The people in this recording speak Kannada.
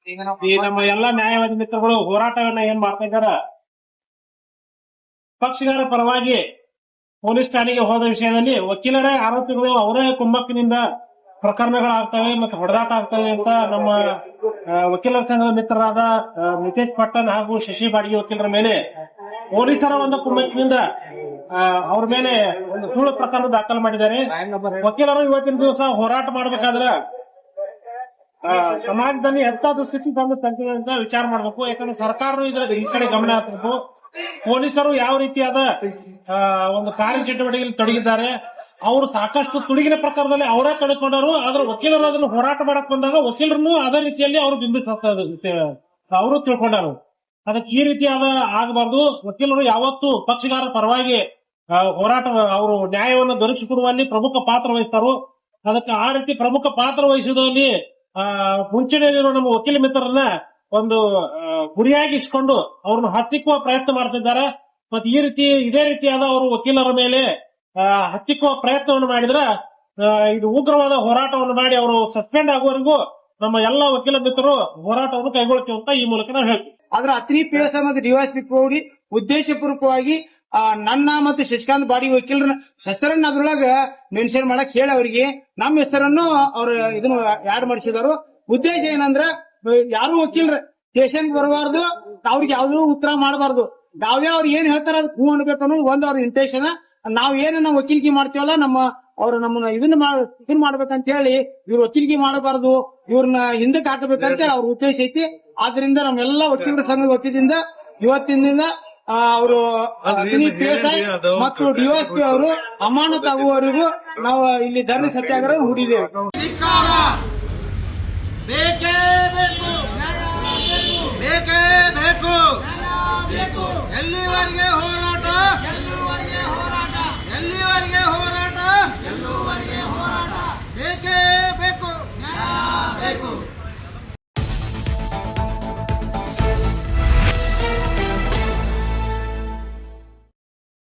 ಈ ನಮ್ಮ ಎಲ್ಲಾ ನ್ಯಾಯವಾದಿ ಮಿತ್ರಗಳು ಹೋರಾಟವನ್ನ ಏನ್ ಮಾಡ್ತಾ ಇದಾರ, ಪಕ್ಷಗಾರ ಪರವಾಗಿ ಪೊಲೀಸ್ ಠಾಣೆಗೆ ಹೋದ ವಿಷಯದಲ್ಲಿ ವಕೀಲರೇ ಆರೋಪಿಗಳು ಅವರೇ ಕುಮ್ಮಕ್ಕಿನಿಂದ ಪ್ರಕರಣಗಳಾಗ್ತವೆ ಮತ್ತು ಹೊಡೆದಾಟ ಆಗ್ತವೆ ಅಂತ ನಮ್ಮ ವಕೀಲರ ಸಂಘದ ಮಿತ್ರರಾದ ನಿತೇಶ್ ಪಟ್ಟಣ್ ಹಾಗೂ ಶಶಿ ಬಾಡಿಗೆ ವಕೀಲರ ಮೇಲೆ ಪೊಲೀಸರ ಒಂದು ಕುಮ್ಮಕ್ಕಿನಿಂದ ಅವ್ರ ಮೇಲೆ ಒಂದು ಸುಳ್ಳು ಪ್ರಕರಣ ದಾಖಲು ಮಾಡಿದ್ದಾರೆ. ವಕೀಲರು ಇವತ್ತಿನ ದಿವಸ ಹೋರಾಟ ಮಾಡಬೇಕಾದ್ರೆ ಸಮಾಜದಲ್ಲಿ ಎಂತ ದುಸ್ಥಿತಿ ತಂದು ತಂದಿದೆ ಅಂತ ವಿಚಾರ ಮಾಡಬೇಕು. ಯಾಕಂದ್ರೆ ಸರ್ಕಾರ ಇದ್ರ ಈ ಕಡೆ ಗಮನ ಹರಿಸಬೇಕು. ಪೊಲೀಸರು ಯಾವ ರೀತಿಯಾದ ಒಂದು ಕಾರ್ಯಚಟುವಟಿಕೆಯಲ್ಲಿ ತೊಡಗಿದ್ದಾರೆ, ಅವರು ಸಾಕಷ್ಟು ತುಡುಗಿನ ಪ್ರಕಾರದಲ್ಲಿ ಅವರೇ ಕಳೆದುಕೊಂಡರು. ಆದ್ರೆ ವಕೀಲರು ಅದನ್ನು ಹೋರಾಟ ಮಾಡಕ್ ಬಂದಾಗ ವಕೀಲರನ್ನು ಅದೇ ರೀತಿಯಲ್ಲಿ ಅವರು ಅವರು ತಿಳ್ಕೊಂಡರು. ಅದಕ್ಕೆ ಈ ರೀತಿಯಾದ ಆಗಬಾರ್ದು. ವಕೀಲರು ಯಾವತ್ತು ಪಕ್ಷಗಾರರ ಪರವಾಗಿ ಹೋರಾಟ ಅವರು ನ್ಯಾಯವನ್ನು ದೊರಕಿಸಿಕೊಡುವಲ್ಲಿ ಪ್ರಮುಖ ಪಾತ್ರ ವಹಿಸ್ತಾರೋ. ಅದಕ್ಕೆ ಆ ರೀತಿ ಪ್ರಮುಖ ಪಾತ್ರ ವಹಿಸುವುದರಲ್ಲಿ ಮುಂಚೂಣಿಯಲ್ಲಿರುವ ನಮ್ಮ ವಕೀಲ ಮಿತ್ರರನ್ನ ಒಂದು ಗುರಿಯಾಗಿಸಿಕೊಂಡು ಅವ್ರನ್ನ ಹತ್ತಿಕ್ಕುವ ಪ್ರಯತ್ನ ಮಾಡ್ತಿದ್ದಾರೆ. ಮತ್ತೆ ಇದೇ ರೀತಿಯಾದ ಅವರು ವಕೀಲರ ಮೇಲೆ ಹತ್ತಿಕ್ಕುವ ಪ್ರಯತ್ನವನ್ನು ಮಾಡಿದ್ರೆ ಇದು ಉಗ್ರವಾದ ಹೋರಾಟವನ್ನು ಮಾಡಿ ಅವರು ಸಸ್ಪೆಂಡ್ ಆಗುವವರೆಗೂ ನಮ್ಮ ಎಲ್ಲಾ ವಕೀಲ ಮಿತ್ರರು ಹೋರಾಟವನ್ನು ಕೈಗೊಳ್ತೀವಿ ಅಂತ ಈ ಮೂಲಕ ನಾವು ಹೇಳ್ತೀವಿ. ಆದ್ರೆ ಅತ್ರಿ ಪಿಎಸ್ ಮತ್ತು ಡಿವೈಎಸ್ಪಿ ಕೋಡಿ ಉದ್ದೇಶಪೂರ್ವಕವಾಗಿ ನನ್ನ ಮತ್ತು ಶಶಿಕಾಂತ್ ಬಾಡಿ ವಕೀಲರ ಹೆಸರನ್ನ ಅದ್ರೊಳಗ ಮೆನ್ಷನ್ ಮಾಡಕ್ ಹೇಳಿ ಅವರಿಗೆ ನಮ್ಮ ಹೆಸರನ್ನು ಅವ್ರು ಇದನ್ನು ಆಡ್ ಮಾಡಿಸಿದಾರು. ಉದ್ದೇಶ ಏನಂದ್ರ ಯಾರು ವಕೀಲರ ಸ್ಟೇಷನ್ ಬರಬಾರ್ದು, ಅವ್ರಿಗೆ ಯಾವ್ದು ಉತ್ತರ ಮಾಡಬಾರ್ದು, ಯಾವ್ದೇ ಅವ್ರು ಏನ್ ಹೇಳ್ತಾರ ಅದು ಹೂ ಅನ್ಬೇಕು ಅನ್ನೋದು ಒಂದ್ ಅವ್ರ ಇಂಟೆನ್ಷನ್. ನಾವ್ ಏನು ನಾವು ವಕೀಲಿಕೆ ಮಾಡ್ತೀವಲ್ಲ ನಮ್ಮನ್ನ ಇದನ್ನ ಮಾಡ್ಬೇಕಂತ ಹೇಳಿ ಇವ್ರು ವಕೀಲಿಕೆ ಮಾಡಬಾರ್ದು, ಇವ್ರನ್ನ ಹಿಂದಕ್ಕೆ ಹಾಕಬೇಕಂತ ಹೇಳಿ ಅವ್ರ ಉದ್ದೇಶ ಐತಿ. ಆದ್ರಿಂದ ನಮ್ಮೆಲ್ಲಾ ವಕೀಲರ ಸಂಘದ ವತಿಯಿಂದ ಇವತ್ತಿನಿಂದ ಅವರು PSI ಮತ್ತು ಡಿವೈಎಸ್ಪಿ ಅವರು ಅಮಾನತ್ ಆಗುವವರೆಗೂ ನಾವು ಇಲ್ಲಿ ಧರಣಿ ಸತ್ಯಾಗ್ರಹ ಹೂಡಿದ್ದೇವೆ. ಬೇಕೇ ಬೇಕು.